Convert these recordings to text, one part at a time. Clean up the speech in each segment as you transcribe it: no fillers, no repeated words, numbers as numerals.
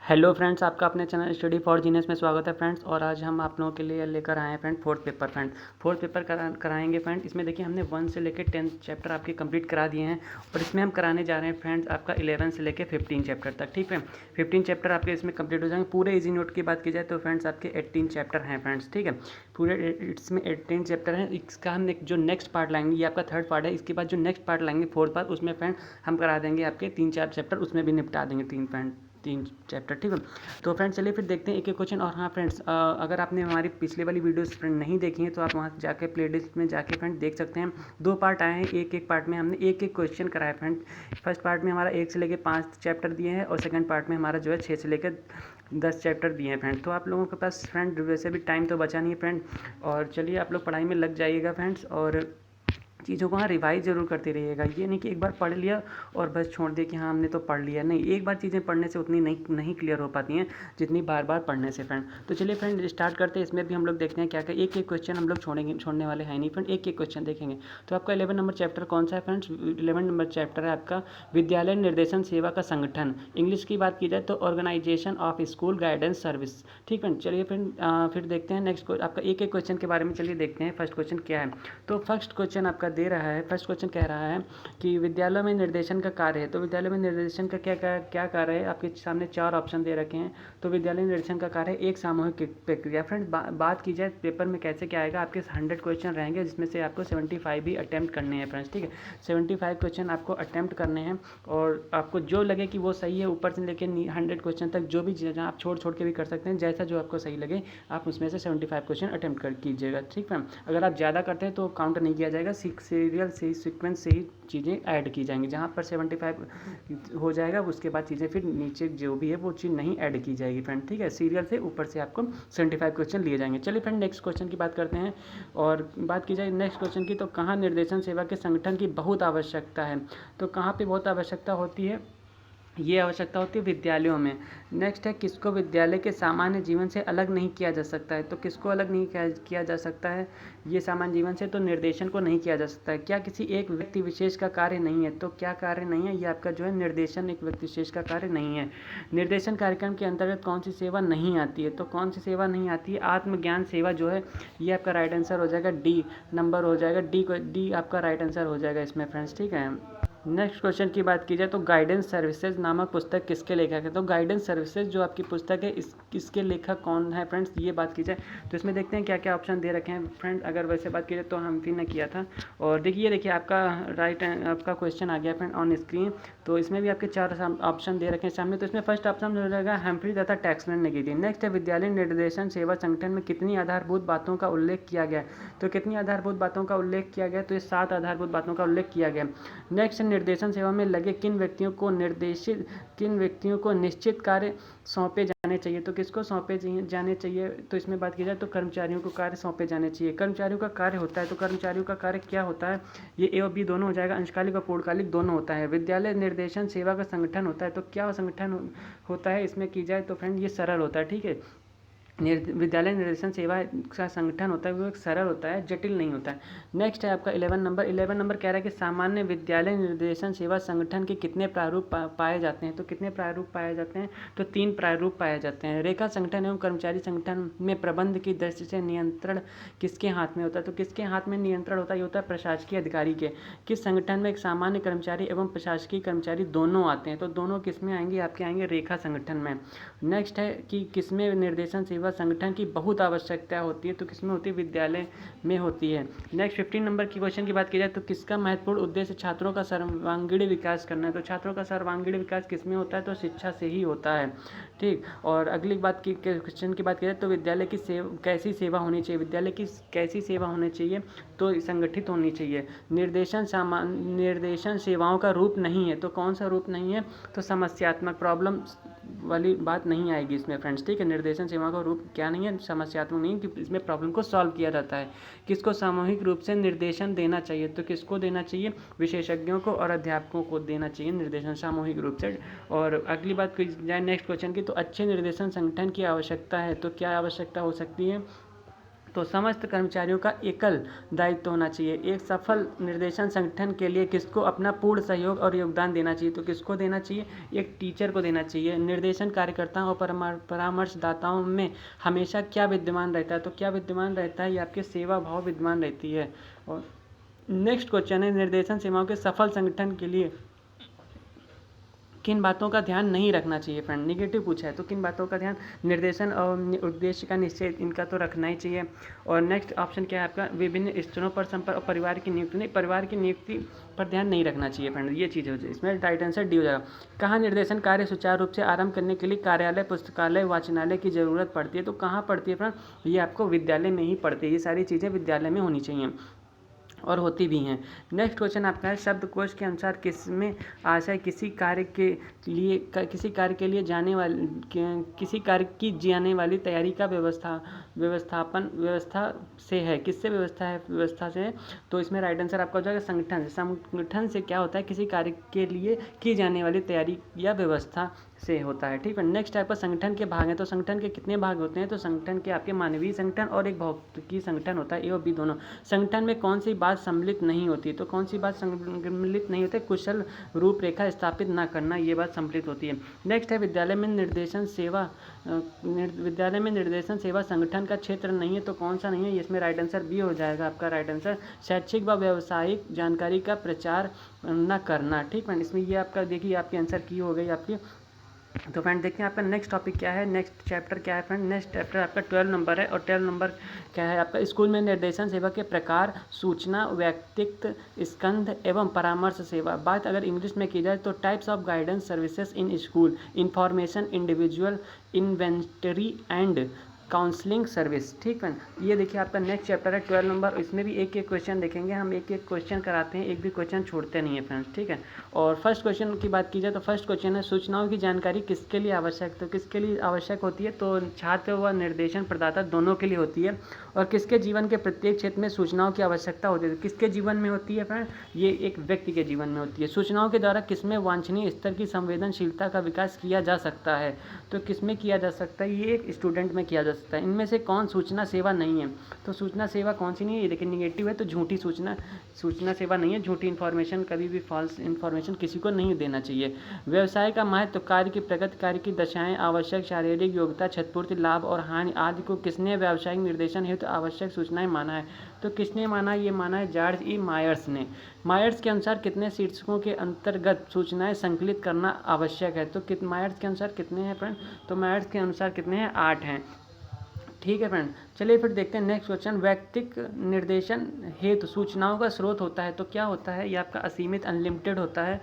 Hello friends, आपका अपने channel study for genius में स्वागत है फ्रेंड्स। और आज हम आप लोगों के लिए लेकर आए हैं friend fourth paper fourth paper कराएंगे फ्रेंड। इसमें देखिए हमने 1 से लेकर 10 चैप्टर आपके कंप्लीट करा दिए हैं और इसमें हम कराने जा रहे हैं फ्रेंड्स आपका 11 से लेकर 15 चैप्टर तक। ठीक है, 15 चैप्टर आपके इसमें कंप्लीट हो जाएंगे। पूरे इजी नोट की बात की जाए तो फ्रेंड्स आपके 18 चैप्टर हैं फ्रेंड्स। ठीक है, पूरे इसमें 18 चैप्टर हैं। इसका हम जो नेक्स्ट पार्ट लाएंगे, ये आपका थर्ड पार्ट है। इसके बाद जो नेक्स्ट पार्ट लाएंगे फोर्थ पार्ट, उसमें फ्रेंड हम करा देंगे आपके 3-4 चैप्टर, उसमें भी निपटा देंगे 3 चैप्टर। ठीक है, तो फ्रेंड्स चलिए फिर देखते हैं एक एक क्वेश्चन। और हाँ फ्रेंड्स, अगर आपने हमारी पिछले वाली वीडियोस फ्रेंड नहीं देखी हैं तो आप वहाँ जाके प्लेलिस्ट में जाके फ्रेंड देख सकते हैं। 2 पार्ट आए हैं, एक एक पार्ट में हमने एक एक क्वेश्चन कराया फ्रेंड। फर्स्ट पार्ट में हमारा 1 से लेकर 5 चैप्टर दिए हैं और सेकंड पार्ट में हमारा जो है 6 से लेकर 10 चैप्टर दिए हैं फ्रेंड। तो आप लोगों के पास फ्रेंड वैसे भी टाइम तो बचा नहीं है फ्रेंड, और चलिए आप लोग पढ़ाई में लग जाइएगा फ्रेंड्स, और चीज़ों को हाँ रिवाइज ज़रूर करते रहिएगा। ये नहीं कि एक बार पढ़ लिया और बस छोड़ दिया कि हाँ हमने तो पढ़ लिया। नहीं, एक बार चीज़ें पढ़ने से उतनी नहीं क्लियर हो पाती हैं जितनी बार बार पढ़ने से फ्रेंड। तो चलिए फ्रेंड स्टार्ट करते हैं। इसमें भी हम लोग देखते हैं क्या क्या एक एक क्वेश्चन हम लोग छोड़ने वाले हैं नहीं फ्रेंड, एक एक क्वेश्चन देखेंगे। तो आपका 11 नंबर चैप्टर कौन सा है फ्रेंड्स? 11 नंबर चैप्टर है आपका विद्यालय निर्देशन सेवा का संगठन। इंग्लिश की बात की जाए तो organisation of school guidance service. ठीक फ्रेंड, चलिए फ्रेंड फिर देखते हैं नेक्स्ट आपका एक एक क्वेश्चन के बारे में। चलिए देखते हैं फर्स्ट क्वेश्चन क्या है। तो फर्स्ट क्वेश्चन आपका दे रहा है, फर्स्ट क्वेश्चन कह रहा है कि विद्यालय में निर्देशन का कार्य है। तो विद्यालय में निर्देशन का क्या कार्य है? आपके सामने 4 ऑप्शन दे रखे हैं। तो विद्यालय निर्देशन का कार्य है एक सामूहिक प्रक्रिया। फ्रेंड बात की जाए पेपर में कैसे क्या आएगा, आपके 100 क्वेश्चन रहेंगे जिसमें से आपको 75 भी अटैम्प्ट करने हैं फ्रेंड्स। ठीक है, 75 क्वेश्चन आपको अटैम्प्ट करने हैं और आपको जो लगे कि वो सही है ऊपर से लेके 100 क्वेश्चन तक, जो भी जहाँ आप छोड़ के भी कर सकते हैं, जैसा जो आपको सही लगे आप उसमें से 75 क्वेश्चन अटैम्प्ट कर कीजिएगा। ठीक है, अगर आप ज़्यादा करते हैं तो काउंट नहीं किया जाएगा, सीरियल से ही सीक्वेंस से ही चीज़ें ऐड की जाएंगी। जहाँ पर 75 हो जाएगा उसके बाद चीज़ें फिर नीचे जो भी है वो चीज़ नहीं ऐड की जाएगी फ्रेंड। ठीक है, सीरियल से ऊपर से आपको 75 क्वेश्चन लिए जाएंगे। चलिए फ्रेंड नेक्स्ट क्वेश्चन की बात करते हैं। और बात की जाए नेक्स्ट क्वेश्चन की, तो कहाँ निर्देशन सेवा के संगठन की बहुत आवश्यकता है? तो कहाँ पे बहुत आवश्यकता होती है? ये आवश्यकता होती है विद्यालयों में। नेक्स्ट है किसको विद्यालय के सामान्य जीवन से अलग नहीं किया जा सकता है? तो किसको अलग नहीं किया जा सकता है ये सामान्य जीवन से? तो निर्देशन को नहीं किया जा सकता है। क्या किसी एक व्यक्ति विशेष का कार्य नहीं है? तो क्या कार्य नहीं है? ये आपका जो है निर्देशन एक व्यक्ति विशेष का कार्य नहीं है। निर्देशन कार्यक्रम के अंतर्गत कौन सी सेवा नहीं आती है? तो कौन सी सेवा नहीं आती है? आत्मज्ञान सेवा जो है, ये आपका राइट आंसर हो जाएगा, डी नंबर हो जाएगा। डी आपका राइट आंसर हो जाएगा इसमें फ्रेंड्स। ठीक है, नेक्स्ट क्वेश्चन की बात की जाए तो गाइडेंस सर्विसेज नामक पुस्तक किसके लेखक है? तो गाइडेंस सर्विसेज जो आपकी पुस्तक है इसके लेखक कौन है फ्रेंड्स? ये बात की जाए तो इसमें देखते हैं क्या क्या ऑप्शन दे रखे हैं फ्रेंड। अगर वैसे बात की जाए तो हम्फ्री ने किया था। और देखिए आपका आपका क्वेश्चन आ गया फ्रेंड ऑन स्क्रीन। तो इसमें भी आपके 4 ऑप्शन दे रखे हैं सामने। तो इसमें फर्स्ट ऑप्शन हो जाएगा हम्फ्री तथा टैक्सलैंड ने की थी। नेक्स्ट है विद्यालय निर्देशन सेवा संगठन में कितनी आधारभूत बातों का उल्लेख किया गया? तो कितनी आधारभूत बातों का उल्लेख किया गया? तो ये 7 आधारभूत बातों का उल्लेख किया गया। नेक्स्ट निर्देशन सेवा में लगे किन व्यक्तियों को निश्चित कार्य सौंपे जाने चाहिए? तो किसको सौंपे जाने चाहिए? तो इसमें बात की जाए तो कर्मचारियों को कार्य सौंपे जाने चाहिए। कर्मचारियों का कार्य होता है, तो कर्मचारियों का कार्य क्या होता है? ये ए और बी दोनों हो जाएगा, अंशकालिक और पूर्णकालिक दोनों होता है। विद्यालय निर्देशन सेवा का संगठन होता है, तो क्या संगठन होता है इसमें की जाए तो फ्रेंड ये सरल होता है। ठीक है, विद्यालय निर्देशन सेवा का संगठन होता है वो एक सरल होता है, जटिल नहीं होता है। नेक्स्ट है आपका 11 नंबर कह रहा है कि सामान्य विद्यालय निर्देशन सेवा संगठन के कितने प्रारूप पाए जाते हैं? तो कितने प्रारूप पाए जाते हैं? तो 3 प्रारूप पाए जाते हैं। रेखा संगठन एवं कर्मचारी संगठन में प्रबंध की दृष्टि से नियंत्रण किसके हाथ में होता है? तो किसके हाथ में नियंत्रण होता है? ये होता है प्रशासकीय अधिकारी के। किस संगठन में एक सामान्य कर्मचारी एवं प्रशासकीय कर्मचारी दोनों आते हैं? तो दोनों किस में आएंगे? आपके आएंगे रेखा संगठन में। नेक्स्ट है कि किसमें निर्देशन सेवा संगठन की बहुत आवश्यकता होती है? तो किसमें होती है? विद्यालय में होती है। नेक्स्ट 15 नंबर की क्वेश्चन की बात की जाए तो किसका महत्वपूर्ण उद्देश्य छात्रों का सर्वांगीण विकास करना है? तो छात्रों का सर्वांगीण विकास किसमें होता है? तो शिक्षा से ही होता है। ठीक, और अगली बात की क्वेश्चन की बात की जाए तो विद्यालय की कैसी सेवा होनी चाहिए? विद्यालय की कैसी सेवा होनी चाहिए? तो संगठित होनी चाहिए। निर्देशन सेवाओं का रूप नहीं है, तो कौन सा रूप नहीं है? तो समस्यात्मक, प्रॉब्लम वाली बात नहीं आएगी इसमें फ्रेंड्स। ठीक है, निर्देशन सेवा का रूप क्या नहीं है? समस्यात्मक नहीं, कि इसमें प्रॉब्लम को सॉल्व किया जाता है। किसको सामूहिक रूप से निर्देशन देना चाहिए? तो किसको देना चाहिए? विशेषज्ञों को और अध्यापकों को देना चाहिए निर्देशन सामूहिक रूप से। और अगली बात की जाए नेक्स्ट क्वेश्चन की, तो अच्छे निर्देशन संगठन की आवश्यकता है, तो क्या आवश्यकता हो सकती है? तो समस्त कर्मचारियों का एकल दायित्व होना चाहिए। एक सफल निर्देशन संगठन के लिए किसको अपना पूर्ण सहयोग और योगदान देना चाहिए, तो किसको देना चाहिए, एक टीचर को देना चाहिए। निर्देशन कार्यकर्ताओं और परामर्शदाताओं में हमेशा क्या विद्यमान रहता है, तो क्या विद्यमान रहता है, ये आपकी सेवा भाव विद्यमान रहती है। और नेक्स्ट क्वेश्चन है, निर्देशन सेवाओं के सफल संगठन के लिए किन बातों का ध्यान नहीं रखना चाहिए। फ्रेंड निगेटिव पूछा है तो किन बातों का ध्यान, निर्देशन और उद्देश्य का निश्चय, इनका तो रखना ही चाहिए। और नेक्स्ट ऑप्शन क्या है आपका, विभिन्न स्तरों पर संपर्क और परिवार की नियुक्ति, नहीं परिवार की नियुक्ति पर ध्यान नहीं रखना चाहिए। फ्रेंड ये चीज़ हो जाए, इसमें राइट आंसर डी हो जाएगा। कहाँ निर्देशन कार्य सुचारू रूप से आरंभ करने के लिए कार्यालय, पुस्तकालय, वाचनालय की जरूरत पड़ती है, तो कहाँ पड़ती है फ्रेंड, ये आपको विद्यालय में ही पड़ती है। ये सारी चीज़ें विद्यालय में होनी चाहिए और होती भी हैं। नेक्स्ट क्वेश्चन आपका है, शब्दकोश के अनुसार किसमें आशय किसी कार्य के लिए किसी कार्य की जाने वाली तैयारी का व्यवस्था से है, किससे व्यवस्था से है, तो इसमें राइट आंसर आपका हो जाएगा संगठन। संगठन से क्या होता है, किसी कार्य के लिए की जाने वाली तैयारी या व्यवस्था से होता है। ठीक है। नेक्स्ट टाइप का संगठन के भाग हैं, तो संगठन के कितने भाग होते हैं, तो संगठन के आपके मानवीय संगठन और एक भौतिकी संगठन होता है, ए और बी दोनों। संगठन में कौन सी बात सम्मिलित नहीं होती, तो कौन सी बात सम्मिलित नहीं होती, कुशल रूपरेखा स्थापित ना करना, ये बात सम्मिलित होती है। नेक्स्ट है, विद्यालय में निर्देशन सेवा संगठन का क्षेत्र नहीं है, तो कौन सा नहीं है, इसमें राइट आंसर बी हो जाएगा आपका राइट आंसर। शैक्षिक व व्यावसायिक जानकारी का प्रचार न करना। ठीक है, इसमें ये आपका देखिए आपकी आंसर की हो गई आपकी। तो फ्रेंड देखिए आपका नेक्स्ट टॉपिक क्या है, नेक्स्ट चैप्टर क्या है फ्रेंड, नेक्स्ट चैप्टर आपका 12 नंबर है। और 12 नंबर क्या है आपका, स्कूल में निर्देशन सेवा के प्रकार, सूचना, व्यक्तित्व, स्कंध एवं परामर्श सेवा। बात अगर इंग्लिश में की जाए तो types of guidance services in school, information, individual, inventory and counselling service. ठीक है, ये देखिए आपका नेक्स्ट चैप्टर है 12 नंबर। इसमें भी एक एक क्वेश्चन देखेंगे हम, एक एक क्वेश्चन कराते हैं, एक भी क्वेश्चन छोड़ते नहीं है फ्रेंड्स। ठीक है, और फर्स्ट क्वेश्चन की बात की जाए तो फर्स्ट क्वेश्चन है, सूचनाओं की जानकारी किसके लिए आवश्यक, तो किसके लिए आवश्यक होती है, तो छात्र व निर्देशन प्रदाता दोनों के लिए होती है। और किसके जीवन के प्रत्येक क्षेत्र में सूचनाओं की आवश्यकता होती है, तो किसके जीवन में होती है फ्रेंड, ये एक व्यक्ति के जीवन में होती है। सूचनाओं के द्वारा किसमें वांछनीय स्तर की संवेदनशीलता का विकास किया जा सकता है, तो किसमें किया जा सकता है, ये एक स्टूडेंट में किया जा सकता है। इनमें से कौन सूचना सेवा नहीं है, तो सूचना सेवा कौन सी नहीं है, ये देखिए निगेटिव है, तो झूठी सूचना सेवा नहीं है। झूठी इन्फॉर्मेशन, कभी भी फॉल्स इन्फॉर्मेशन किसी को नहीं देना चाहिए। व्यवसाय का महत्व, कार्य की प्रगति, कार्य की दशाएं, आवश्यक शारीरिक योग्यता, क्षतिपूर्ति, लाभ और हानि आदि को किसने व्यावसायिक निर्देशन हेतु आवश्यक सूचनाएं माना है, तो किसने माना, ये माना है जॉर्ज ई मायर्स ने। मायर्स के अनुसार कितने शीर्षकों के अंतर्गत सूचनाएं संकलित करना आवश्यक है, तो मायर्स के अनुसार कितने हैं फ्रेंड, तो मायर्स के अनुसार कितने हैं, 8 हैं। ठीक है फ्रेंड, चलिए फिर देखते हैं नेक्स्ट क्वेश्चन। व्यक्तिक निर्देशन हेतु सूचनाओं का स्रोत होता है, तो क्या होता है, ये आपका असीमित अनलिमिटेड होता है।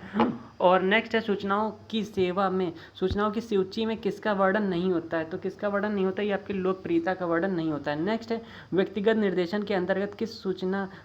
और नेक्स्ट है, सूचनाओं की सेवा में सूचनाओं की सूची में किसका वर्णन नहीं होता है, तो किसका वर्णन नहीं होता है, ये आपकी लोकप्रियता का वर्णन नहीं होता है। नेक्स्ट है, व्यक्तिगत निर्देशन के अंतर्गत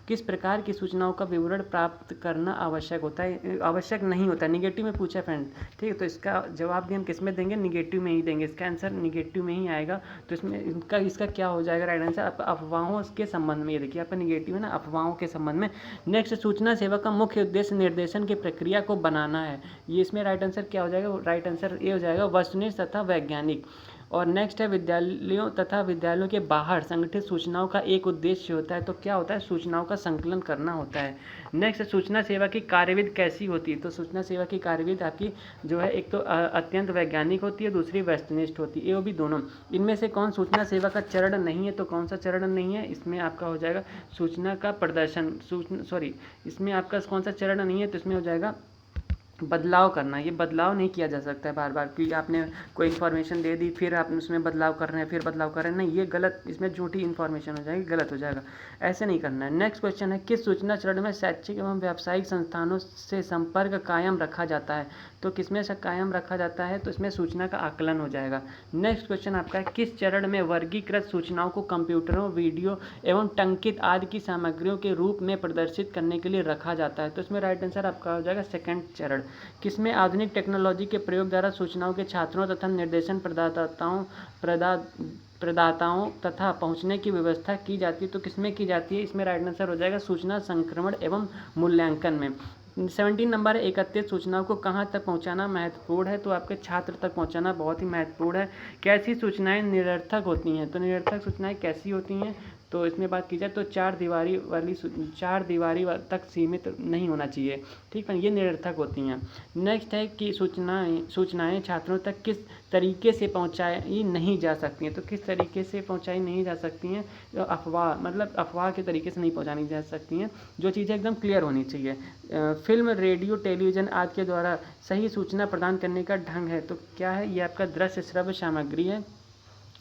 किस प्रकार की सूचनाओं का विवरण प्राप्त करना आवश्यक होता है, आवश्यक नहीं होता है। निगेटिव में पूछा फ्रेंड, ठीक है, तो इसका जवाब भी हम किस में देंगे, निगेटिव में ही देंगे, इसका आंसर निगेटिव में ही आएगा। तो इसमें इसका क्या हो जाएगा राइट आंसर, आपका अफवाहों के संबंध में, ये देखिए आपका निगेटिव है ना, अफवाहों के संबंध में। नेक्स्ट, सूचना सेवा का मुख्य उद्देश्य निर्देशन की प्रक्रिया को बनाना है, ये इसमें राइट आंसर क्या हो जाएगा, राइट आंसर ए हो जाएगा, वस्तुनिष्ठ तथा वैज्ञानिक। और नेक्स्ट है, विद्यालयों तथा विद्यालयों के बाहर संगठित सूचनाओं का एक उद्देश्य होता है, तो क्या होता है, सूचनाओं का संकलन करना होता है। नेक्स्ट, सूचना सेवा की कार्यविधि कैसी होती है, तो सूचना सेवा की कार्यविधि आपकी जो है, एक तो अत्यंत वैज्ञानिक होती है, दूसरी वस्तुनिष्ठ होती है, ए और बी दोनों। इनमें से कौन सूचना सेवा का चरण नहीं है, तो कौन सा चरण नहीं है, इसमें आपका हो जाएगा सूचना का प्रदर्शन, इसमें आपका कौन सा चरण नहीं है, तो इसमें हो जाएगा बदलाव करना। ये बदलाव नहीं किया जा सकता है बार बार, क्योंकि आपने कोई इन्फॉर्मेशन दे दी, फिर आप उसमें बदलाव कर रहे हैं, फिर बदलाव कर रहे हैं, नहीं, ये गलत, इसमें झूठी इन्फॉर्मेशन हो जाएगी, गलत हो जाएगा, ऐसे नहीं करना है। नेक्स्ट क्वेश्चन है, किस सूचना चरण में शैक्षिक एवं व्यावसायिक संस्थानों से संपर्क कायम रखा जाता है, तो किसमें से कायम रखा जाता है, तो इसमें सूचना का आकलन हो जाएगा। नेक्स्ट क्वेश्चन आपका है, किस चरण में वर्गीकृत सूचनाओं को कंप्यूटरों, वीडियो एवं टंकित आदि की सामग्रियों के रूप में प्रदर्शित करने के लिए रखा जाता है, तो इसमें राइट आंसर आपका हो जाएगा सेकंड चरण। किसमें आधुनिक टेक्नोलॉजी के प्रयोग द्वारा सूचनाओं के छात्रों तथा निर्देशन प्रदाताओं तथा पहुंचने की व्यवस्था की जाती है, तो किसमें की जाती है, इसमें राइट आंसर हो जाएगा सूचना संक्रमण एवं मूल्यांकन में। 17 नंबर है, एकत्रित सूचनाओं को कहाँ तक पहुँचाना महत्वपूर्ण है, तो आपके छात्र तक पहुँचाना बहुत ही महत्वपूर्ण है। कैसी सूचनाएं निरर्थक होती हैं, तो निरर्थक सूचनाएं कैसी होती हैं, तो इसमें बात की जाए तो चार दीवारी तक सीमित नहीं होना चाहिए, ठीक है, ये निरर्थक होती हैं। नेक्स्ट है कि सूचनाएं छात्रों तक किस तरीके से पहुंचाई नहीं जा सकती हैं, तो किस तरीके से पहुंचाई नहीं जा सकती हैं, तो अफवाह के तरीके से नहीं पहुंचानी जा सकती हैं, जो चीज़ें एकदम क्लियर होनी चाहिए। फिल्म, रेडियो, टेलीविज़न आदि के द्वारा सही सूचना प्रदान करने का ढंग है, तो क्या है, ये आपका दृश्य श्रव्य सामग्री है,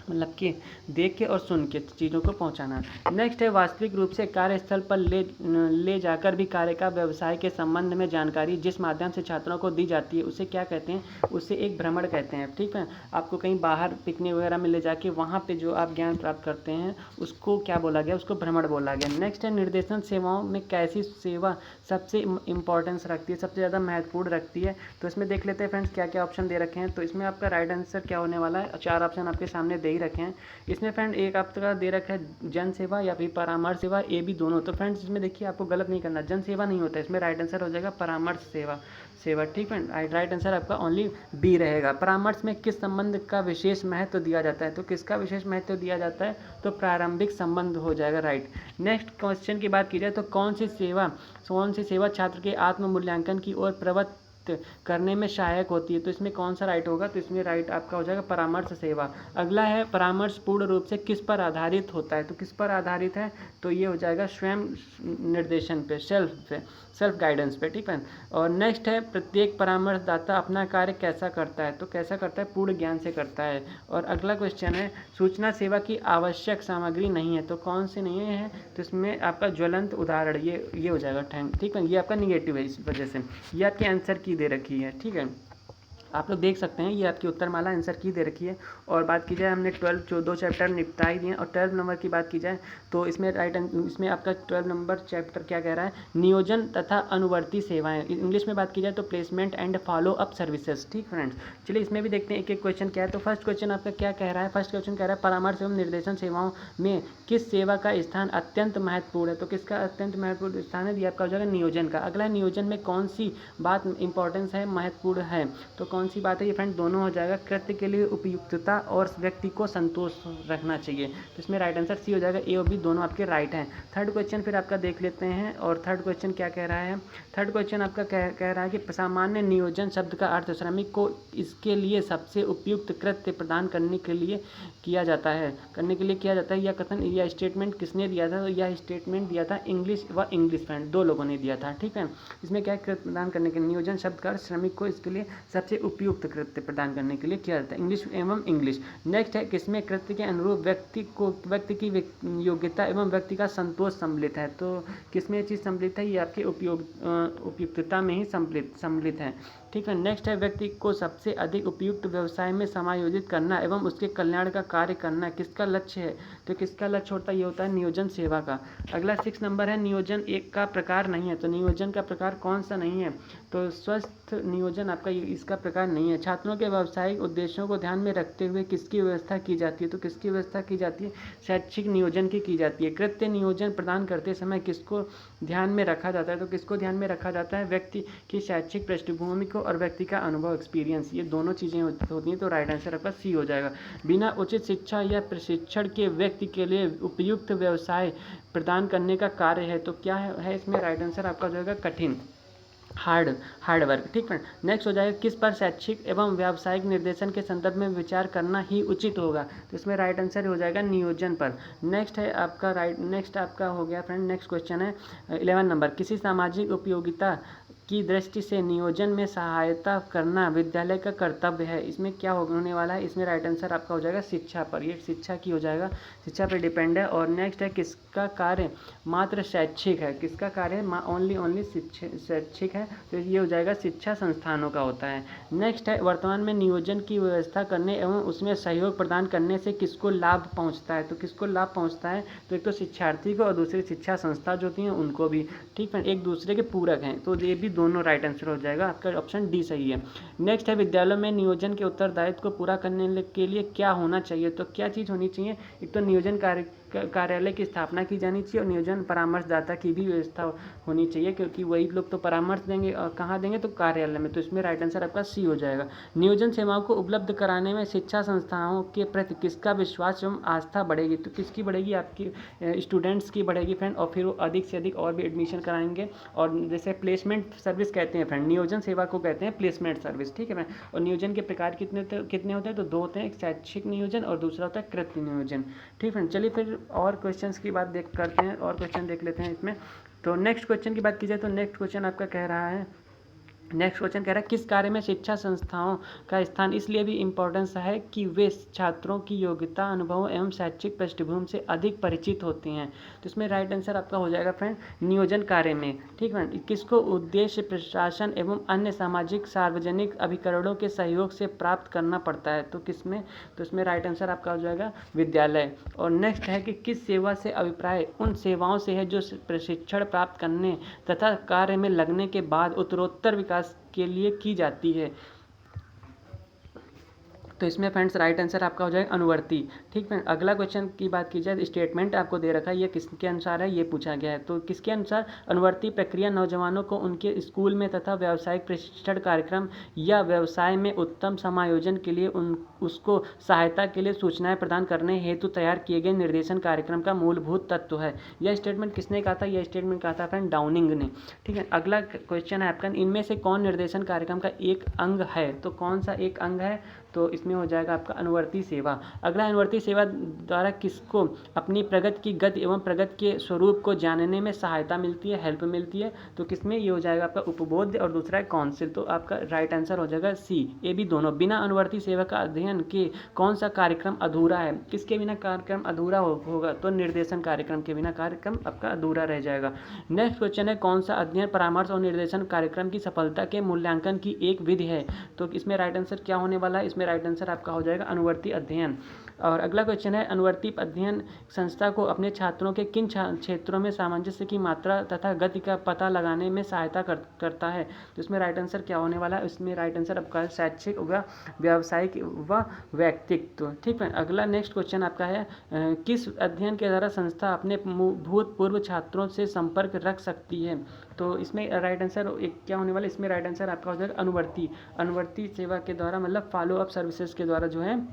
मतलब कि देख के और सुन के चीज़ों को पहुंचाना। नेक्स्ट है वास्तविक रूप से कार्यस्थल पर ले जाकर भी कार्य का व्यवसाय के संबंध में जानकारी जिस माध्यम से छात्रों को दी जाती है उसे क्या कहते हैं, उसे एक भ्रमण कहते हैं, ठीक है। आपको कहीं बाहर पिकनिक वगैरह में ले जाके वहाँ पे जो आप ज्ञान प्राप्त करते हैं उसको क्या बोला गया, उसको भ्रमण बोला गया। नेक्स्ट है निर्देशन सेवाओं में कैसी सेवा सबसे इम्पोर्टेंस रखती है, सबसे ज़्यादा महत्वपूर्ण रखती है, तो इसमें देख लेते हैं फ्रेंड्स क्या क्या ऑप्शन दे रखे हैं। तो इसमें आपका राइट आंसर क्या होने वाला है, 4 ऑप्शन आपके सामने दे ही रखे हैं। इसमें फ्रेंड एक आपका दे रखा है जन सेवा या फिर परामर्श सेवा, ए बी दोनों। तो फ्रेंड्स इसमें देखिए आपको गलत नहीं करना, जन सेवा नहीं होता है, इसमें राइट आंसर हो जाएगा परामर्श सेवा, ठीक है। राइट आंसर आपका ओनली बी रहेगा। परामर्श में किस संबंध का विशेष महत्व दिया जाता है, तो किसका विशेष महत्व दिया जाता है, तो प्रारंभिक संबंध हो जाएगा, राइट। नेक्स्ट क्वेश्चन की बात की जाए तो कौन सी सेवा छात्र के आत्म मूल्यांकन की ओर प्रवृत्त करने में सहायक होती है, तो इसमें कौन सा राइट होगा, तो इसमें राइट आपका हो जाएगा परामर्श सेवा। अगला है परामर्श पूर्ण रूप से किस पर आधारित होता है, तो किस पर आधारित है, तो ये हो जाएगा स्वयं निर्देशन पे, सेल्फ गाइडेंस पे, ठीक है। और नेक्स्ट है प्रत्येक परामर्शदाता अपना कार्य कैसा करता है, तो कैसा करता है, पूर्ण ज्ञान से करता है। और अगला क्वेश्चन है सूचना सेवा की आवश्यक सामग्री नहीं है, तो कौन सी नहीं है, तो इसमें आपका ज्वलंत उदाहरण ये हो जाएगा, ठीक है, ये आपका निगेटिव है, इस वजह से ये आपके आंसर की दे रखी है, ठीक है। आप लोग देख सकते हैं ये आपकी उत्तरमाला आंसर की दे रखी है। और बात की जाए हमने 2 चैप्टर निपटा ही दिए हैं। और 12 नंबर की बात की जाए तो इसमें इसमें आपका 12 नंबर चैप्टर क्या कह रहा है, नियोजन तथा अनुवर्ती सेवाएं। इंग्लिश में बात की जाए तो placement and follow up services, ठीक फ्रेंड्स। चलिए इसमें भी देखते हैं एक एक क्वेश्चन क्या है। तो फर्स्ट क्वेश्चन आपका क्या कह रहा है, फर्स्ट क्वेश्चन कह रहा है परामर्श एवं निर्देशन सेवाओं में किस सेवा का स्थान अत्यंत महत्वपूर्ण है, तो किसका अत्यंत महत्वपूर्ण स्थान है, ये आपका हो जाएगा नियोजन का। अगला नियोजन में कौन सी बात इंपॉर्टेंस है, महत्वपूर्ण है, तो कौन सी बात है, ये फ्रेंड दोनों हो जाएगा। कृत्य के लिए उपयुक्तता और व्यक्ति को संतोष रखना चाहिए, तो इसमें राइट आंसर सी हो जाएगा, ए और बी दोनों आपके राइट हैं। थर्ड क्वेश्चन फिर आपका देख लेते हैं। और थर्ड क्वेश्चन क्या कह रहा है, थर्ड क्वेश्चन आपका कह रहा है कि सामान्य नियोजन शब्द का अर्थ श्रमिक को इसके लिए सबसे उपयुक्त कृत्य प्रदान करने के लिए किया जाता है, यह कथन या स्टेटमेंट किसने दिया था, तो यह स्टेटमेंट दिया था इंग्लिश फ्रेंड, 2 लोगों ने दिया था, ठीक है। इसमें क्या कृत्य प्रदान करने के लिए, नियोजन शब्द का श्रमिक को इसके लिए सबसे उपयुक्त कृत्य प्रदान करने के लिए किया जाता है, इंग्लिश। नेक्स्ट है किसमें कृत्य के अनुरूप व्यक्ति की योग्यता एवं व्यक्ति का संतोष सम्मिलित है, तो किसमें ये चीज़ सम्मिलित है, ये आपके उपयुक्तता में ही सम्मिलित है, ठीक है। नेक्स्ट है व्यक्ति को सबसे अधिक उपयुक्त व्यवसाय में समायोजित करना एवं उसके कल्याण का कार्य करना किसका लक्ष्य है, तो किसका लक्ष्य होता है, ये होता है नियोजन सेवा का। अगला 6 नंबर है नियोजन एक का प्रकार नहीं है, तो नियोजन का प्रकार कौन सा नहीं है, तो स्वस्थ नियोजन आपका इसका प्रकार नहीं है। छात्रों के व्यावसायिक उद्देश्यों को ध्यान में रखते हुए किसकी व्यवस्था की जाती है, तो किसकी व्यवस्था की जाती है, शैक्षिक नियोजन की जाती है। कृत्य नियोजन प्रदान करते समय किसको ध्यान में रखा जाता है, तो किसको ध्यान में रखा जाता है, व्यक्ति की शैक्षिक पृष्ठभूमि को और व्यक्ति का अनुभव एक्सपीरियंस, ये दोनों चीज़ें होती हैं, तो राइट आंसर आपका सी हो जाएगा। बिना उचित शिक्षा या प्रशिक्षण के व्यक्ति के लिए उपयुक्त व्यवसाय प्रदान करने का कार्य है, तो क्या है इसमें राइट आंसर आपका हो जाएगा कठिन, हार्ड वर्क, ठीक है। नेक्स्ट हो जाएगा किस पर शैक्षिक एवं व्यावसायिक निर्देशन के संदर्भ में विचार करना ही उचित होगा, तो इसमें राइट आंसर हो जाएगा नियोजन पर। नेक्स्ट आपका हो गया फ्रेंड। नेक्स्ट क्वेश्चन है 11 नंबर, किसी सामाजिक उपयोगिता की दृष्टि से नियोजन में सहायता करना विद्यालय का कर्तव्य है, इसमें क्या होने वाला है, इसमें राइट आंसर आपका हो जाएगा शिक्षा पर, ये शिक्षा की हो जाएगा, शिक्षा पर डिपेंड है। और नेक्स्ट है किसका कार्य मात्र शैक्षिक है, किसका कार्य ओनली शैक्षिक है, तो ये हो जाएगा शिक्षा संस्थानों का होता है। नेक्स्ट है वर्तमान में नियोजन की व्यवस्था करने एवं उसमें सहयोग प्रदान करने से किसको लाभ पहुँचता है, तो किसको लाभ पहुँचता है, तो एक तो शिक्षार्थी को और दूसरी शिक्षा संस्था जो होती हैं उनको भी, ठीक है, एक दूसरे के पूरक हैं, तो ये भी दोनों राइट आंसर हो जाएगा, आपका ऑप्शन डी सही है। नेक्स्ट है विद्यालयों में नियोजन के उत्तरदायित्व को पूरा करने के लिए क्या होना चाहिए, तो क्या चीज़ होनी चाहिए, एक तो नियोजन कार्यालय की स्थापना की जानी चाहिए और नियोजन परामर्शदाता की भी व्यवस्था होनी चाहिए, क्योंकि वही लोग तो परामर्श देंगे और कहाँ देंगे, तो कार्यालय में। तो इसमें राइट आंसर आपका सी हो जाएगा। नियोजन सेवाओं को उपलब्ध कराने में शिक्षा संस्थाओं के प्रति किसका विश्वास एवं आस्था बढ़ेगी, तो किसकी बढ़ेगी, आपकी स्टूडेंट्स की बढ़ेगी फ्रेंड, और फिर वो अधिक से अधिक और भी एडमिशन कराएंगे। और जैसे प्लेसमेंट सर्विस कहते हैं फ्रेंड, नियोजन सेवा को कहते हैं प्लेसमेंट सर्विस, ठीक है फ्रेंड। और नियोजन के प्रकार कितने होते हैं, तो दो होते हैं, एक शैक्षिक नियोजन और दूसरा होता है कृत्य नियोजन, ठीक फ्रेंड। चलिए फिर और क्वेश्चंस की बात करते हैं, और क्वेश्चन देख लेते हैं इसमें। तो नेक्स्ट क्वेश्चन की बात की जाए तो नेक्स्ट क्वेश्चन आपका कह रहा है, नेक्स्ट क्वेश्चन कह रहा है किस कार्य में शिक्षा संस्थाओं का स्थान इसलिए भी इम्पोर्टेंस है कि वे छात्रों की योग्यता, अनुभव एवं शैक्षिक पृष्ठभूमि से अधिक परिचित होती हैं। तो इसमें राइट आंसर आपका हो जाएगा फ्रेंड नियोजन कार्य में, ठीक फ्रेंड। किसको उद्देश्य प्रशासन एवं अन्य सामाजिक सार्वजनिक अभिकरणों के सहयोग से प्राप्त करना पड़ता है, तो किसमें, तो इसमें राइट आंसर आपका हो जाएगा विद्यालय। और नेक्स्ट है कि किस सेवा से अभिप्राय उन सेवाओं से है जो प्रशिक्षण प्राप्त करने तथा कार्य में लगने के बाद उत्तरोत्तर विकास के लिए की जाती है। तो इसमें फ्रेंड्स राइट आंसर आपका हो जाएगा अनुवर्ती, ठीक है। अगला क्वेश्चन की बात की जाए, स्टेटमेंट आपको दे रखा है, ये किसके अनुसार है, ये पूछा गया है। तो किसके अनुसार, अनुवर्ती प्रक्रिया नौजवानों को उनके स्कूल में तथा व्यावसायिक प्रशिक्षण कार्यक्रम या व्यवसाय में उत्तम समायोजन के लिए उसको सहायता के लिए सूचनाएं प्रदान करने हेतु तैयार किए गए निर्देशन कार्यक्रम का मूलभूत तत्व है। यह स्टेटमेंट किसने कहा था, यह स्टेटमेंट कहा था फ्रेंड डाउनिंग ने, ठीक है। अगला क्वेश्चन है आपका, इनमें से कौन निर्देशन कार्यक्रम का एक अंग है, तो कौन सा एक अंग है, तो इसमें हो जाएगा आपका अनुवर्ती सेवा। अगला, अनुवर्ती सेवा द्वारा किसको अपनी प्रगति की गति एवं प्रगति के स्वरूप को जानने में सहायता मिलती है, हेल्प मिलती है, तो किसमें, ये हो जाएगा आपका उपबोध और दूसरा है काउंसिल। तो आपका राइट आंसर हो जाएगा सी, ए बी दोनों। बिना अनुवर्ती सेवा का अध्ययन के कौन सा कार्यक्रम अधूरा है, किसके बिना कार्यक्रम अधूरा होगा, तो निर्देशन कार्यक्रम के बिना कार्यक्रम आपका अधूरा रह जाएगा। नेक्स्ट क्वेश्चन है, कौन सा अध्ययन परामर्श और निर्देशन कार्यक्रम की सफलता के मूल्यांकन की एक विधि है, तो इसमें राइट आंसर क्या होने वाला है, इसमें राइट आंसर आपका हो जाएगा अनुवर्ती अध्ययन। और अगला क्वेश्चन है, अनुवर्ती अध्ययन संस्था को अपने छात्रों के किन क्षेत्रों में सामंजस्य की मात्रा तथा गति का पता लगाने में सहायता करता है, तो इसमें राइट आंसर क्या होने वाला है, इसमें राइट आंसर आपका शैक्षिक व व्यावसायिक व व्यक्तित्व, ठीक है। अगला नेक्स्ट क्वेश्चन आपका है, किस अध्ययन के द्वारा संस्था अपने भूतपूर्व छात्रों से संपर्क रख सकती है, तो इसमें राइट आंसर एक क्या होने वाला है, इसमें राइट आंसर आपका हो जाएगा अनुवर्ती। अनुवर्ती सेवा के द्वारा मतलब फॉलो अप सर्विसेज के द्वारा जो है